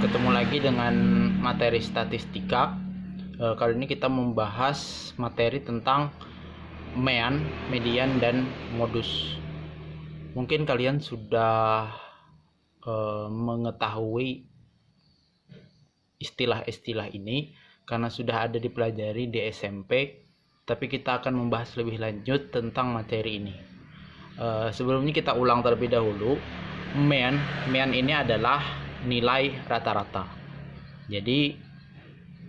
Ketemu lagi dengan materi statistika. Kali ini kita membahas materi tentang mean, median, dan modus. Mungkin kalian sudah mengetahui istilah-istilah ini karena sudah ada dipelajari di SMP, tapi kita akan membahas lebih lanjut tentang materi ini. Sebelumnya kita ulang terlebih dahulu. Mean ini adalah nilai rata-rata. Jadi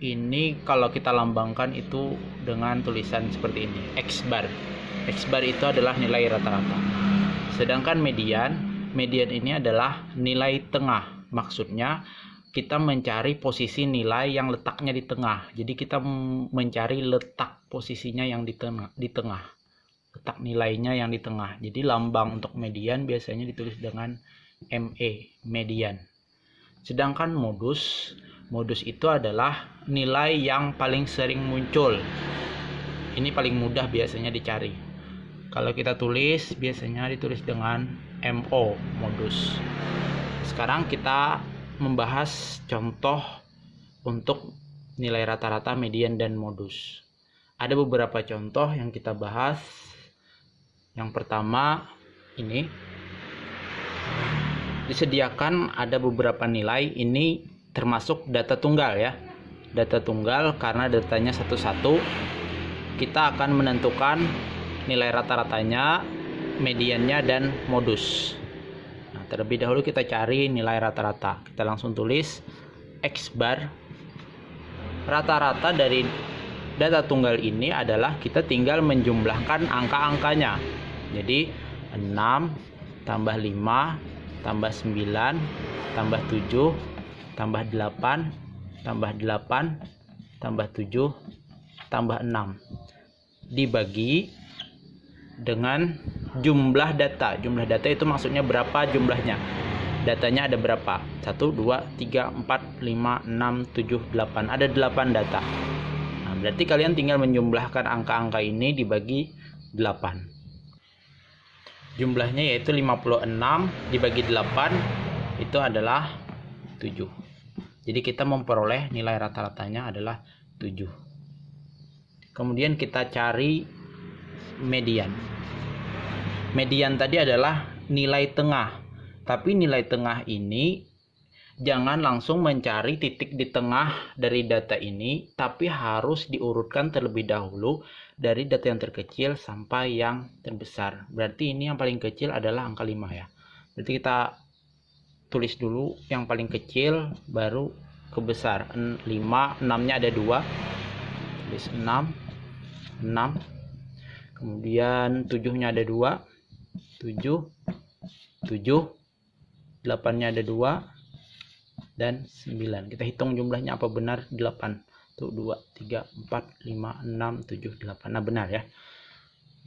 ini kalau kita lambangkan itu dengan tulisan seperti ini, X bar. X bar itu adalah nilai rata-rata. Sedangkan median ini adalah nilai tengah. Maksudnya kita mencari posisi nilai yang letaknya di tengah. Jadi kita mencari letak posisinya yang di tengah. Letak nilainya yang di tengah. Jadi lambang untuk median biasanya ditulis dengan ME, median. Sedangkan modus itu adalah nilai yang paling sering muncul. Ini paling mudah biasanya dicari. Kalau kita tulis biasanya ditulis dengan MO, modus. Sekarang kita membahas contoh untuk nilai rata-rata, median, dan modus. Ada beberapa contoh yang kita bahas. Yang pertama ini disediakan ada beberapa nilai, ini termasuk data tunggal ya. Data tunggal karena datanya satu-satu. Kita akan menentukan nilai rata-ratanya, mediannya, dan modus. Nah, terlebih dahulu kita cari nilai rata-rata. Kita langsung tulis X bar. Rata-rata dari data tunggal ini adalah kita tinggal menjumlahkan angka-angkanya. Jadi 6 tambah 5 tambah 9 tambah 7 tambah 8 tambah 8 tambah 7 tambah 6 dibagi dengan jumlah data. Jumlah data itu maksudnya berapa jumlahnya. Datanya ada berapa? 1, 2, 3, 4, 5, 6, 7, 8. Ada 8 data. Nah, berarti kalian tinggal menjumlahkan angka-angka ini dibagi 8. Jumlahnya yaitu 56 dibagi 8 itu adalah 7. Jadi kita memperoleh nilai rata-ratanya adalah 7. Kemudian kita cari median. Median tadi adalah nilai tengah. Tapi nilai tengah ini jangan langsung mencari titik di tengah dari data ini, tapi harus diurutkan terlebih dahulu dari data yang terkecil sampai yang terbesar. Berarti ini yang paling kecil adalah angka 5 ya. Berarti kita tulis dulu yang paling kecil baru ke besar. 5, 6-nya ada 2. Tulis 6. Kemudian 7-nya ada 2. 7. 8-nya ada 2. Dan 9. Kita hitung jumlahnya apa benar 8. Tuh 2, 3, 4, 5, 6, 7, 8. Nah benar ya.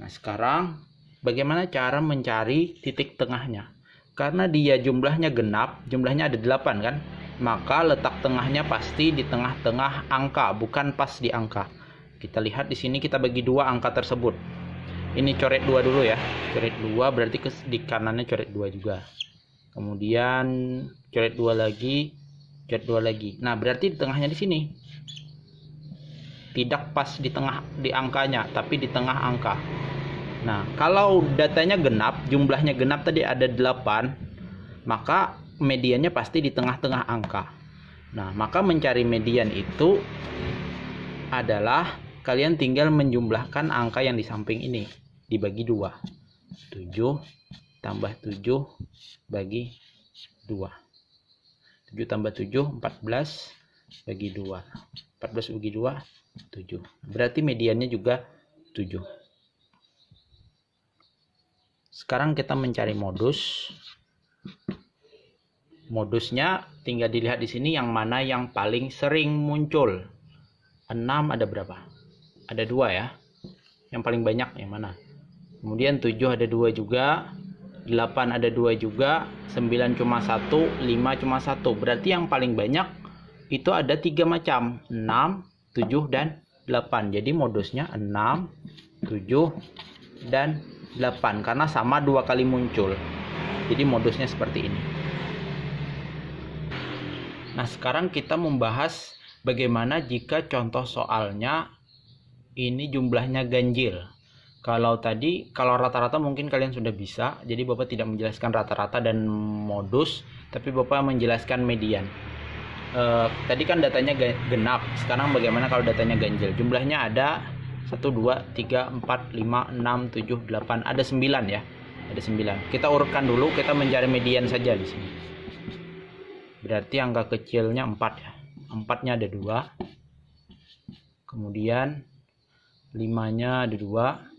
Nah sekarang bagaimana cara mencari titik tengahnya? Karena dia jumlahnya genap, jumlahnya ada 8 kan? Maka letak tengahnya pasti di tengah-tengah angka, bukan pas di angka. Kita lihat di sini kita bagi 2 angka tersebut. Ini coret 2 dulu ya. Coret 2 berarti di kanannya coret 2 juga. Kemudian coret 2 lagi, coret 2 lagi. Nah, berarti di tengahnya di sini. Tidak pas di tengah di angkanya, tapi di tengah angka. Nah, kalau datanya genap, jumlahnya genap tadi ada 8, maka mediannya pasti di tengah-tengah angka. Nah, maka mencari median itu adalah kalian tinggal menjumlahkan angka yang di samping ini dibagi 2. 7 tambah 7 bagi 2. 7 tambah 7 14 bagi 2. 14 bagi 2 7. Berarti mediannya juga 7. Sekarang kita mencari modus. Modusnya tinggal dilihat di sini yang mana yang paling sering muncul. 6 ada berapa? Ada 2 ya. Yang paling banyak yang mana? Kemudian 7 ada 2 juga. 8 ada 2 juga. 9 cuma 1. 5 cuma 1. Berarti yang paling banyak itu ada 3 macam. 6, 7, dan 8. Jadi modusnya 6, 7, dan 8. Karena sama 2 kali muncul. Jadi modusnya seperti ini. Nah, sekarang kita membahas bagaimana jika contoh soalnya ini jumlahnya ganjil. Kalau rata-rata mungkin kalian sudah bisa, jadi Bapak tidak menjelaskan rata-rata dan modus, tapi Bapak menjelaskan median. Tadi kan datanya genap, sekarang bagaimana kalau datanya ganjil? Jumlahnya ada 1, 2, 3, 4, 5, 6, 7, 8, ada 9 ya. Ada 9. Kita urutkan dulu, kita mencari median saja di sini. Berarti angka kecilnya 4 ya. 4-nya ada 2. Kemudian 5-nya ada 2.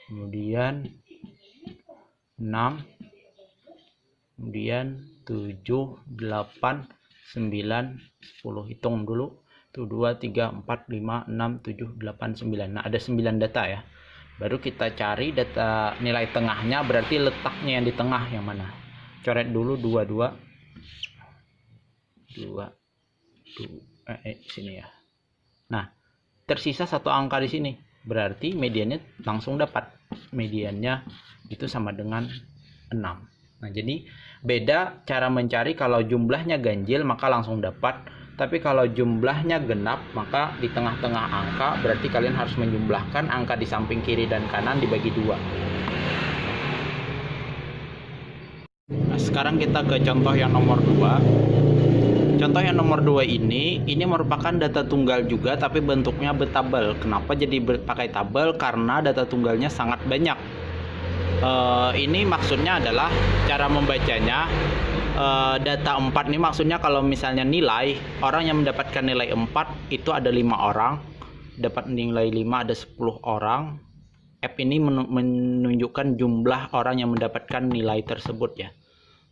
Kemudian 6. Kemudian 7, 8, 9, 10. Hitung dulu. 1, 2, 3, 4, 5, 6, 7, 8, 9. Nah, ada 9 data ya. Baru kita cari data nilai tengahnya, berarti letaknya yang di tengah yang mana. Coret dulu 2, 2. Sini ya. Nah, tersisa satu angka di sini. Berarti mediannya langsung dapat. Mediannya itu sama dengan 6. Nah, jadi beda cara mencari. Kalau jumlahnya ganjil maka langsung dapat. Tapi kalau jumlahnya genap maka di tengah-tengah angka berarti kalian harus menjumlahkan angka di samping kiri dan kanan dibagi 2. Nah, sekarang kita ke contoh yang nomor 2. Contoh yang nomor 2 ini merupakan data tunggal juga tapi bentuknya bertabel. Kenapa jadi pakai tabel? Karena data tunggalnya sangat banyak. Ini maksudnya adalah cara membacanya. Data 4 ini maksudnya kalau misalnya nilai, orang yang mendapatkan nilai 4 itu ada 5 orang. Dapat nilai 5 ada 10 orang. F ini menunjukkan jumlah orang yang mendapatkan nilai tersebut ya.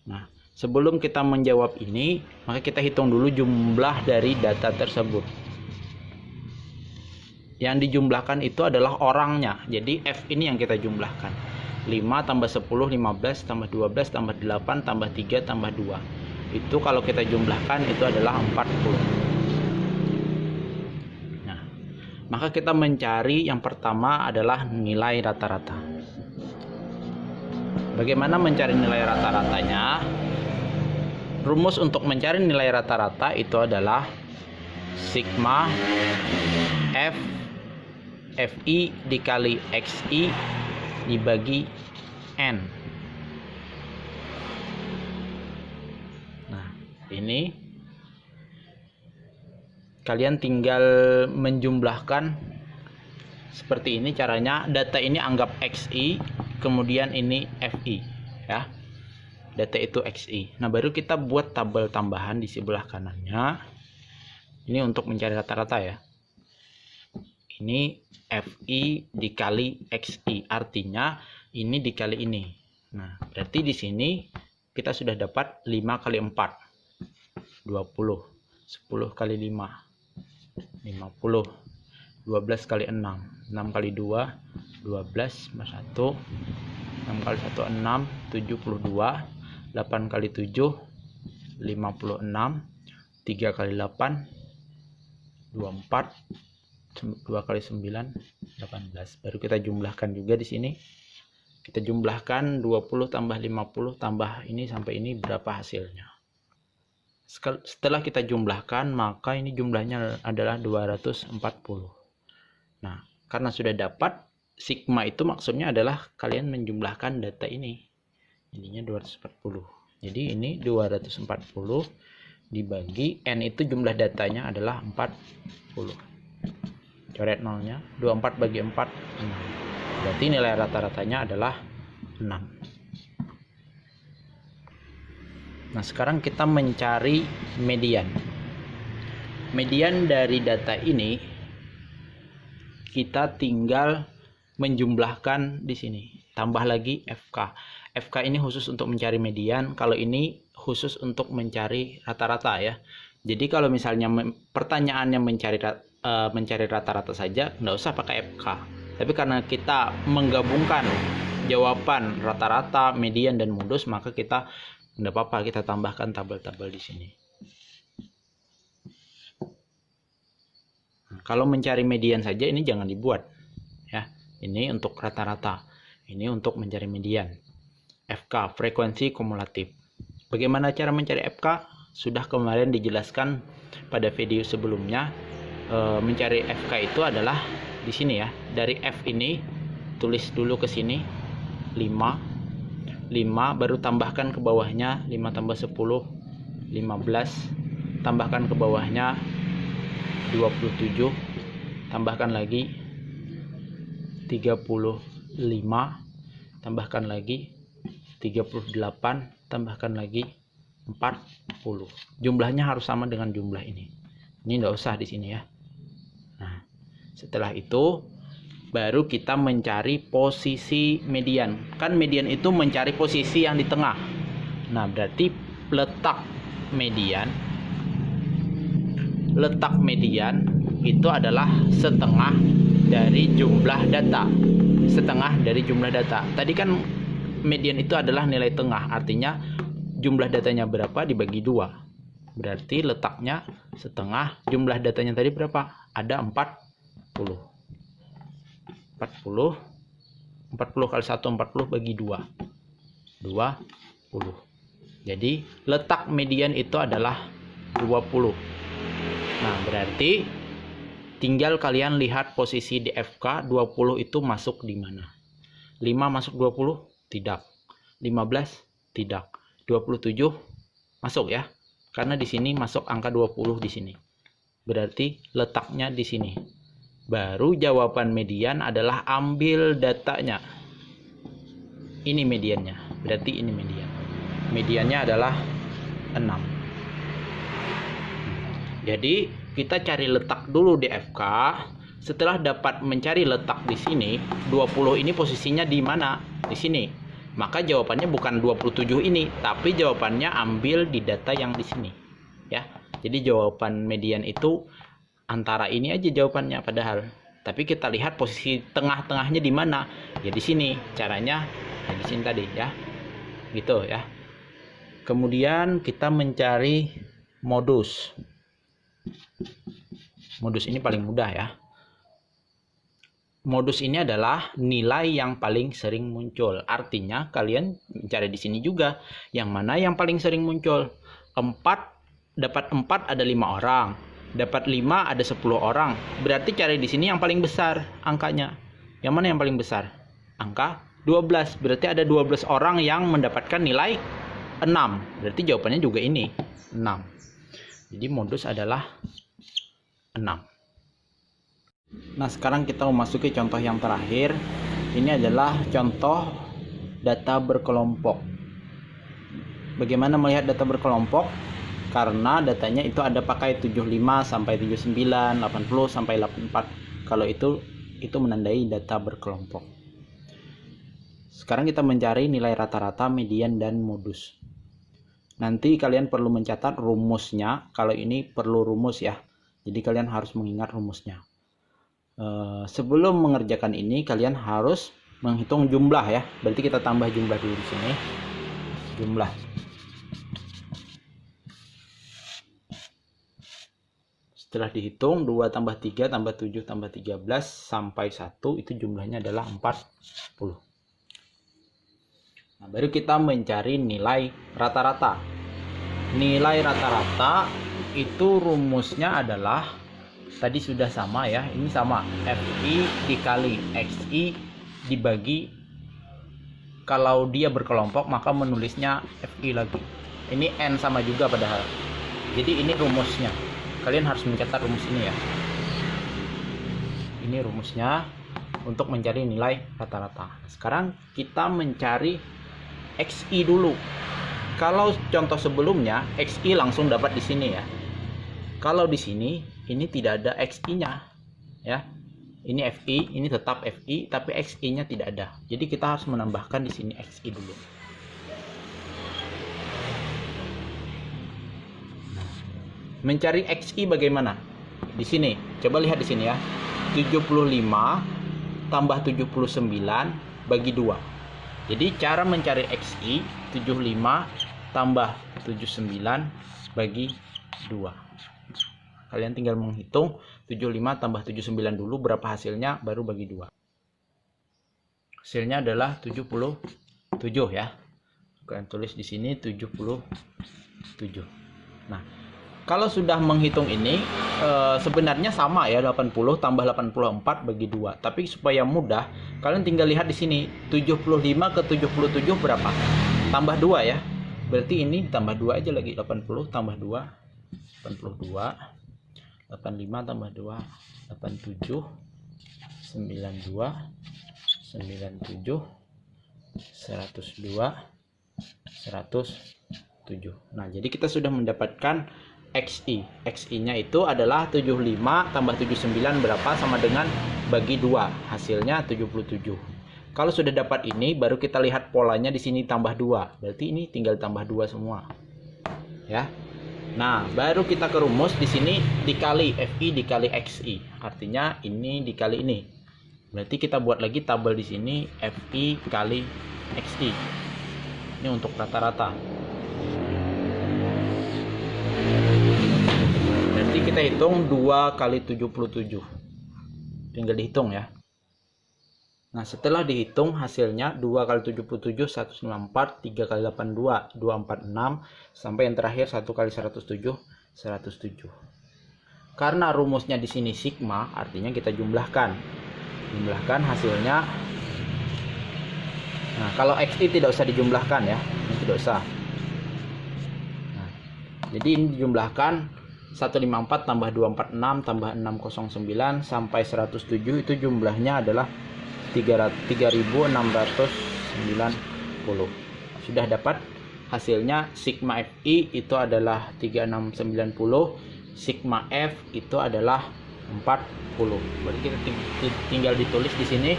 Nah, sebelum kita menjawab ini, maka kita hitung dulu jumlah dari data tersebut. Yang dijumlahkan itu adalah orangnya. Jadi F ini yang kita jumlahkan. 5 tambah 10, 15, tambah 12, tambah 8, tambah 3, tambah 2. Itu kalau kita jumlahkan itu adalah 40. Nah, maka kita mencari yang pertama adalah nilai rata-rata. Bagaimana mencari nilai rata-ratanya? Rumus untuk mencari nilai rata-rata itu adalah sigma FI dikali XI dibagi N. Nah, ini kalian tinggal menjumlahkan seperti ini caranya. Data ini anggap XI, kemudian ini FI ya. Data itu XI. Nah, baru kita buat tabel tambahan di sebelah kanannya. Ini untuk mencari rata-rata ya. Ini FI dikali XI, artinya ini dikali ini. Nah, berarti di sini kita sudah dapat 5 kali 4, 20, 10 kali 5, 50, 12 kali 6, 6 kali 2, 12, 1, 6 kali 1, 6, 72, 8 kali 7, 56, 3 kali 8, 24, 2 kali 9, 18. Baru kita jumlahkan juga di sini. Kita jumlahkan 20 tambah 50 tambah ini sampai ini berapa hasilnya. Setelah kita jumlahkan maka ini jumlahnya adalah 240. Nah, karena sudah dapat sigma itu maksudnya adalah kalian menjumlahkan data ini. Ininya 240. Jadi ini 240 dibagi N itu jumlah datanya adalah 40. Coret nolnya, 24 bagi 4, 6. Berarti nilai rata-ratanya adalah 6. Nah, sekarang kita mencari median. Median dari data ini kita tinggal menjumlahkan di sini. Tambah lagi FK. FK ini khusus untuk mencari median, kalau ini khusus untuk mencari rata-rata ya. Jadi kalau misalnya pertanyaannya mencari rata-rata saja, nggak usah pakai FK. Tapi karena kita menggabungkan jawaban rata-rata, median, dan modus, maka kita nggak apa-apa, kita tambahkan tabel-tabel di sini. Nah, kalau mencari median saja ini jangan dibuat ya. Ini untuk rata-rata, ini untuk mencari median. FK, frekuensi kumulatif. Bagaimana cara mencari FK? Sudah kemarin dijelaskan pada video sebelumnya. Mencari FK itu adalah di sini ya. Dari F ini tulis dulu ke sini 5 baru tambahkan ke bawahnya 5 tambah 10 15, tambahkan ke bawahnya 27, tambahkan lagi 35, tambahkan lagi 38, tambahkan lagi 40. Jumlahnya harus sama dengan jumlah ini. Ini enggak usah di sini ya. Nah, setelah itu baru kita mencari posisi median. Kan median itu mencari posisi yang di tengah. Nah, berarti letak median itu adalah setengah dari jumlah data. Setengah dari jumlah data. Tadi kan median itu adalah nilai tengah. Artinya jumlah datanya berapa dibagi 2. Berarti letaknya setengah. Jumlah datanya tadi berapa? Ada 40 kali 1 40 bagi 2 20. Jadi letak median itu adalah 20. Nah, berarti tinggal kalian lihat posisi di FK 20 itu masuk di mana. 5 masuk 20? Tidak. 15? Tidak. 27 masuk ya. Karena di sini masuk angka 20 di sini. Berarti letaknya di sini. Baru jawaban median adalah ambil datanya. Ini mediannya. Berarti ini median. Mediannya adalah 6. Jadi kita cari letak dulu di FK. Setelah dapat mencari letak di sini, 20 ini posisinya di mana? Di sini. Maka jawabannya bukan 27 ini, tapi jawabannya ambil di data yang di sini. Ya. Jadi jawaban median itu antara ini aja jawabannya padahal. Tapi kita lihat posisi tengah-tengahnya di mana? Ya di sini. Caranya ya di sini tadi ya. Gitu ya. Kemudian kita mencari modus. Modus ini paling mudah ya. Modus ini adalah nilai yang paling sering muncul. Artinya kalian mencari di sini juga. Yang mana yang paling sering muncul? 4 dapat 4 ada 5 orang. Dapat 5 ada 10 orang. Berarti cari di sini yang paling besar angkanya. Yang mana yang paling besar? Angka 12. Berarti ada 12 orang yang mendapatkan nilai 6. Berarti jawabannya juga ini 6. Jadi modus adalah 6. Nah, sekarang kita memasuki contoh yang terakhir. Ini adalah contoh data berkelompok. Bagaimana melihat data berkelompok? Karena datanya itu ada pakai 75 sampai 79, 80 sampai 84. Kalau itu menandai data berkelompok. Sekarang kita mencari nilai rata-rata, median, dan modus. Nanti kalian perlu mencatat rumusnya. Kalau ini perlu rumus ya. Jadi kalian harus mengingat rumusnya. Sebelum mengerjakan ini kalian harus menghitung jumlah ya. Berarti kita tambah jumlah dulu di sini. Jumlah. Setelah dihitung 2 tambah 3 tambah 7 tambah 13 sampai 1 itu jumlahnya adalah 40. Nah, baru kita mencari nilai rata-rata. Nilai rata-rata itu rumusnya adalah tadi sudah sama ya, ini sama. FI dikali XI dibagi, kalau dia berkelompok maka menulisnya FI lagi. Ini N sama juga padahal. Jadi ini rumusnya. Kalian harus mencatat rumus ini ya. Ini rumusnya untuk mencari nilai rata-rata. Sekarang kita mencari XI dulu. Kalau contoh sebelumnya XI langsung dapat di sini ya. Kalau di sini ini tidak ada XI-nya ya. Ini FI, ini tetap FI, tapi XI-nya tidak ada. Jadi kita harus menambahkan di sini XI dulu. Mencari XI bagaimana? Di sini, coba lihat di sini ya. 75 tambah 79 bagi 2. Jadi cara mencari XI 75 tambah 79 bagi 2. Kalian tinggal menghitung 75 tambah 79 dulu berapa hasilnya, baru bagi 2. Hasilnya adalah 77 ya. Kalian tulis di sini 77. Nah, kalau sudah menghitung ini sebenarnya sama ya, 80 tambah 84 bagi 2. Tapi supaya mudah, kalian tinggal lihat di sini 75 ke 77 berapa? Tambah 2 ya. Berarti ini tambah 2 aja lagi, 80 tambah 2 82, 85 tambah 2 87, 92, 97, 102, 107. Nah, jadi kita sudah mendapatkan XI. XI-nya itu adalah 75 tambah 79 berapa, sama dengan bagi 2. Hasilnya 77. Kalau sudah dapat ini, baru kita lihat polanya di sini tambah 2. Berarti ini tinggal tambah 2 semua. Ya. Nah, baru kita ke rumus di sini dikali FI dikali XI. Artinya ini dikali ini. Berarti kita buat lagi tabel di sini FI kali XI. Ini untuk rata-rata. Berarti kita hitung 2 kali 77. Tinggal dihitung ya. Nah, setelah dihitung hasilnya 2 kali 77 194, 3 kali 82 246, sampai yang terakhir 1 kali 107 107. Karena rumusnya di sini sigma, artinya kita jumlahkan. Jumlahkan hasilnya. Nah, kalau XI tidak usah dijumlahkan ya. Ini tidak usah. Nah, jadi ini dijumlahkan 154 tambah 246 tambah 609 sampai 107, itu jumlahnya adalah 3690. Sudah dapat hasilnya. Sigma FI itu adalah 3690, sigma F itu adalah 40. Berarti kita tinggal ditulis di sini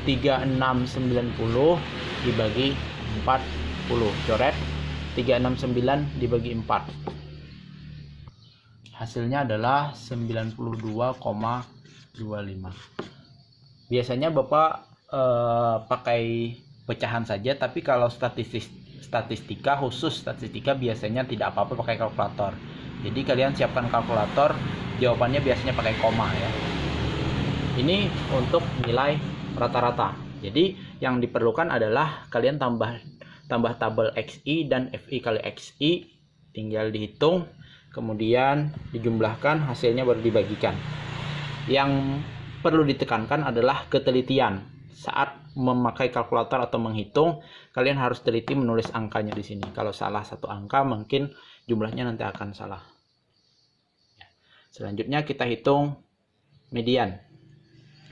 3690 dibagi 40. Coret 369 dibagi 4. Hasilnya adalah 92,25. Biasanya Bapak pakai pecahan saja, tapi kalau statistika khusus statistika biasanya tidak apa-apa pakai kalkulator. Jadi kalian siapkan kalkulator, jawabannya biasanya pakai koma ya. Ini untuk nilai rata-rata. Jadi yang diperlukan adalah kalian tambah tabel XI dan FI kali XI, tinggal dihitung, kemudian dijumlahkan, hasilnya baru dibagikan. Yang perlu ditekankan adalah ketelitian. Saat memakai kalkulator atau menghitung, kalian harus teliti menulis angkanya di sini. Kalau salah satu angka, mungkin jumlahnya nanti akan salah. Selanjutnya kita hitung median.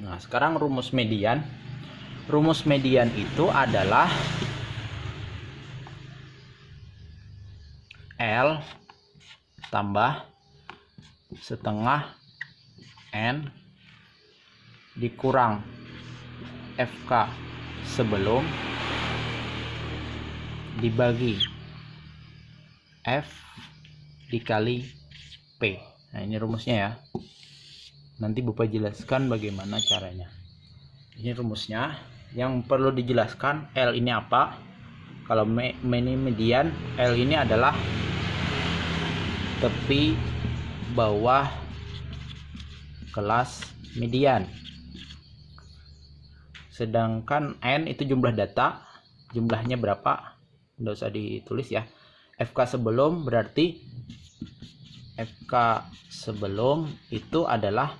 Nah, sekarang rumus median. Rumus median itu adalah L tambah setengah N dikurang FK sebelum dibagi F dikali P. Nah, ini rumusnya ya. Nanti Bapak jelaskan bagaimana caranya. Ini rumusnya. Yang perlu dijelaskan, L ini apa? Kalau median, L ini adalah tepi bawah kelas median. Sedangkan N itu jumlah data, jumlahnya berapa? Nggak usah ditulis ya. FK sebelum berarti FK sebelum itu adalah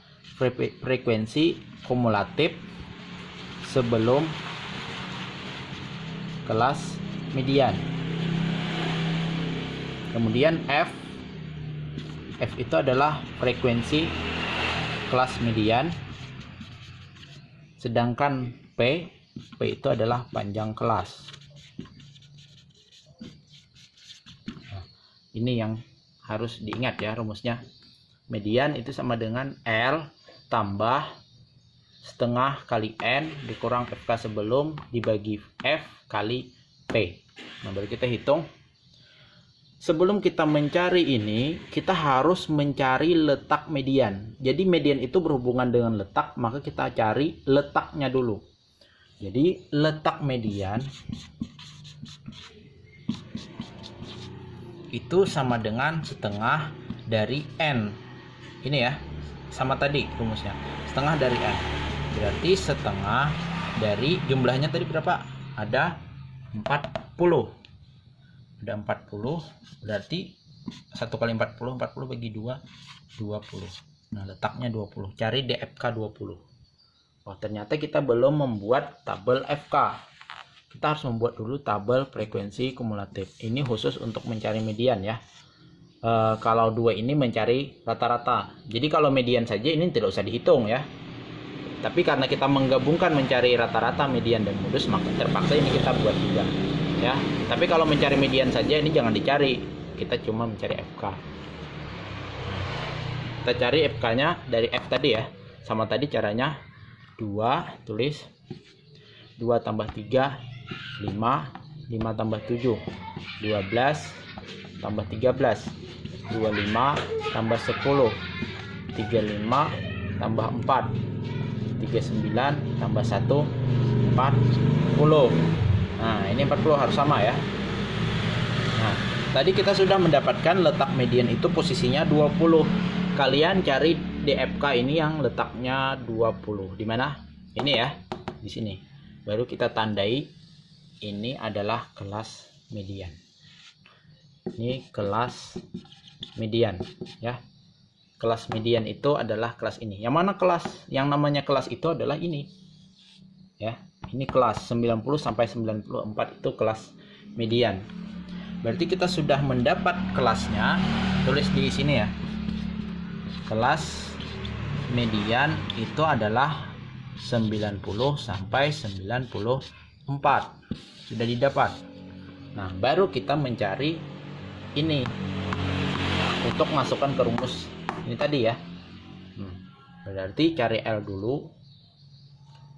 frekuensi kumulatif sebelum kelas median. Kemudian F itu adalah frekuensi kelas median. Sedangkan P itu adalah panjang kelas. Nah, ini yang harus diingat ya rumusnya. Median itu sama dengan L tambah setengah kali N dikurang FK sebelum dibagi F kali P. Nah, baru kita hitung. Sebelum kita mencari ini, kita harus mencari letak median. Jadi median itu berhubungan dengan letak, maka kita cari letaknya dulu. Jadi letak median itu sama dengan setengah dari N. Ini ya, sama tadi rumusnya. Setengah dari N. Berarti setengah dari jumlahnya tadi berapa? Ada 40. ada 40, berarti 1 kali 40 bagi 2 20. Nah, letaknya 20. Cari DFK 20. Oh, ternyata kita belum membuat tabel FK. Kita harus membuat dulu tabel frekuensi kumulatif. Ini khusus untuk mencari median ya. Kalau dua ini mencari rata-rata. Jadi kalau median saja ini tidak usah dihitung ya. Tapi karena kita menggabungkan mencari rata-rata, median, dan modus, maka terpaksa ini kita buat juga ya. Tapi kalau mencari median saja ini jangan dicari. Kita cuma mencari FK. Kita cari FK-nya dari F tadi ya. Sama tadi caranya 2, tulis 2 tambah 3 5, 5 tambah 7 12 tambah 13, 25 tambah 10, 35 tambah 4, 39 tambah 1, 40. Nah, ini 40 harus sama ya. Nah, tadi kita sudah mendapatkan letak median itu posisinya 20. Kalian cari DFK ini yang letaknya 20. Di mana? Ini ya, di sini. Baru kita tandai ini adalah kelas median. Ini kelas median ya. Kelas median itu adalah kelas ini. Yang mana kelas? Yang namanya kelas itu adalah ini. Ya, ini kelas 90 sampai 94 itu kelas median. Berarti kita sudah mendapat kelasnya. Tulis di sini ya. Kelas median itu adalah 90 sampai 94. Sudah didapat. Nah, baru kita mencari ini untuk masukkan ke rumus ini tadi ya. Berarti cari L dulu.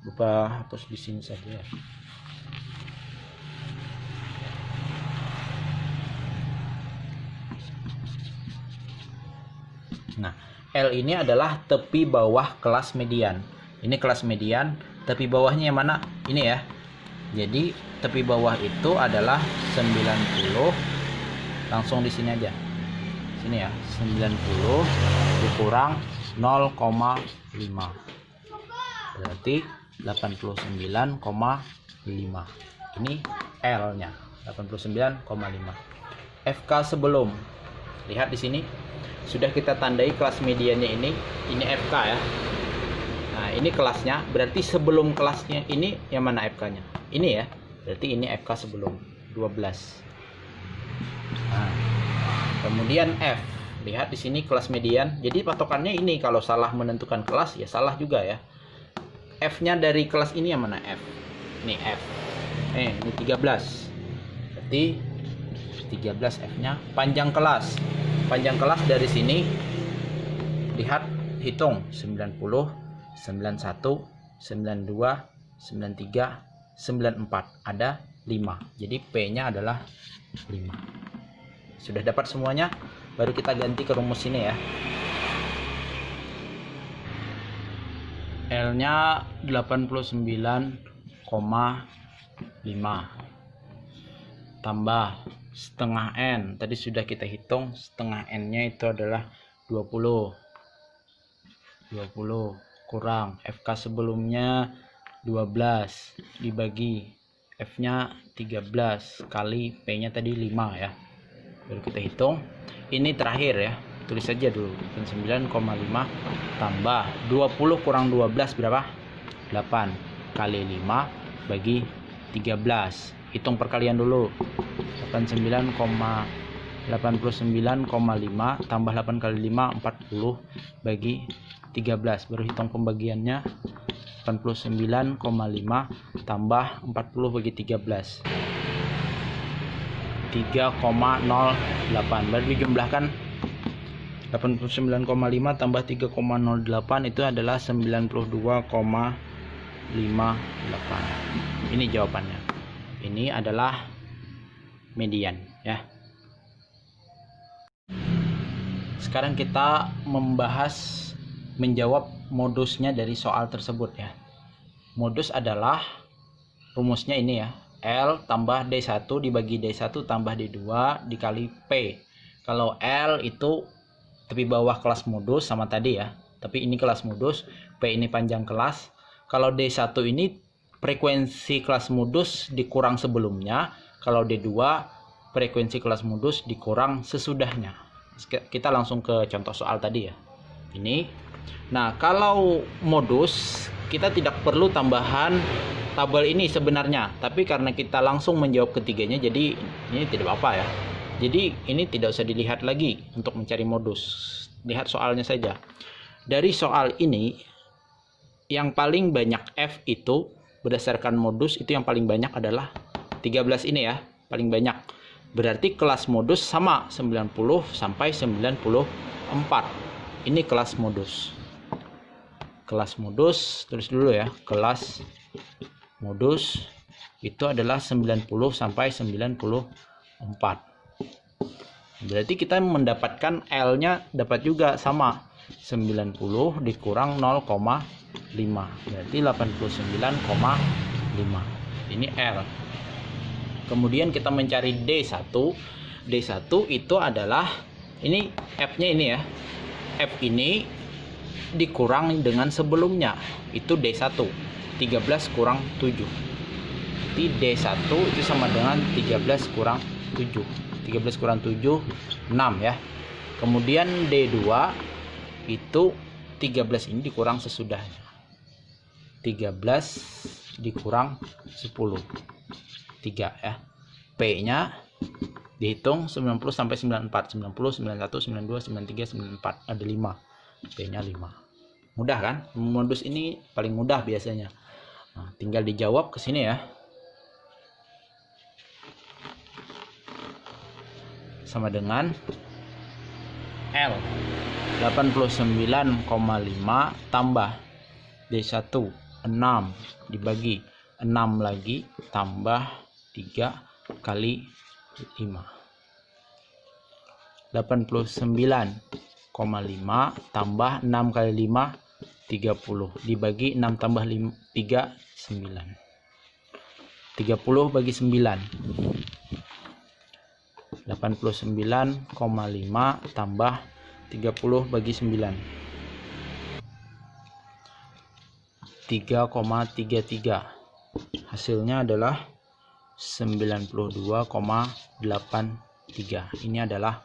Lupa hapus di sini saja ya. Nah, L ini adalah tepi bawah kelas median. Ini kelas median, tepi bawahnya yang mana? Ini ya. Jadi tepi bawah itu adalah 90. Langsung di sini aja. Sini ya, 90 dikurang 0,5. Berarti 89,5. Ini L-nya, 89,5. FK sebelum. Lihat di sini. Sudah kita tandai kelas mediannya ini FK ya. Nah, ini kelasnya, berarti sebelum kelasnya ini yang mana FK-nya? Ini ya, berarti ini FK sebelum 12. Nah, kemudian F, lihat di sini kelas median. Jadi patokannya ini, kalau salah menentukan kelas ya salah juga ya. F-nya dari kelas ini yang mana F? Ini F. Ini 13. Berarti 13 F-nya. Panjang kelas. Panjang kelas dari sini lihat, hitung 90, 91, 92, 93, 94, ada 5. Jadi P-nya adalah 5. Sudah dapat semuanya, baru kita ganti ke rumus ini ya. L-nya 89,5 tambah setengah N. Tadi sudah kita hitung, setengah N-nya itu adalah 20 kurang FK sebelumnya 12 dibagi F-nya 13 kali P-nya tadi 5 ya. Baru kita hitung. Ini terakhir ya. Tulis saja dulu. 9,5 tambah 20 kurang 12 berapa? 8 kali 5 bagi 13. Hitung perkalian dulu. 89,5 tambah 8 kali 5 40 bagi 13. Baru hitung pembagiannya. 89,5 tambah 40 bagi 13, 3,08. Baru dijumlahkan. 89,5 tambah 3,08 itu adalah 92,58. Ini jawabannya. Ini adalah median ya. Sekarang kita menjawab modusnya dari soal tersebut ya. Modus adalah rumusnya ini ya. L tambah D1 dibagi D1 tambah D2 dikali P. Kalau L itu tepi bawah kelas modus sama tadi ya. Tapi ini kelas modus, P ini panjang kelas. Kalau D1 ini frekuensi kelas modus dikurang sebelumnya. Kalau D2 frekuensi kelas modus dikurang sesudahnya. Kita langsung ke contoh soal tadi ya. Ini. Nah, kalau modus kita tidak perlu tambahan tabel ini sebenarnya, tapi karena kita langsung menjawab ketiganya, jadi ini tidak apa-apa ya. Jadi ini tidak usah dilihat lagi untuk mencari modus. Lihat soalnya saja. Dari soal ini yang paling banyak F itu berdasarkan modus itu yang paling banyak adalah 13 ini ya, paling banyak. Berarti kelas modus sama 90 sampai 94. Ini kelas modus. Kelas modus, tulis dulu ya. Kelas modus itu adalah 90 sampai 94. Berarti kita mendapatkan L-nya dapat juga sama 90 dikurang 0,5. Berarti 89,5. Ini L. Kemudian kita mencari D1. D1 itu adalah ini F-nya ini ya. F ini dikurang dengan sebelumnya. Itu D1. 13 kurang 7. Jadi D1 itu sama dengan 13 kurang 7. 13 kurang 7, 6 ya. Kemudian D2 itu 13 ini dikurang sesudahnya. 13 dikurang 10. 3 ya. P-nya dihitung 90 sampai 94. 90, 91, 92, 93, 94. Ada 5. P-nya 5. Mudah kan? Modus ini paling mudah biasanya. Nah, tinggal dijawab ke sini ya. Sama dengan L 89,5 tambah D1 6 dibagi 6 lagi tambah 3 kali 5. 89,5 tambah 6 kali 5 30 dibagi 6 tambah 5, 3 9. 30 bagi 9. 89,5 tambah 30 bagi 9. 3,33. Hasilnya adalah 92,83. Ini adalah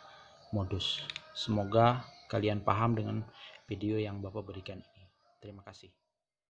modus. Semoga kalian paham dengan video yang Bapak berikan ini. Terima kasih.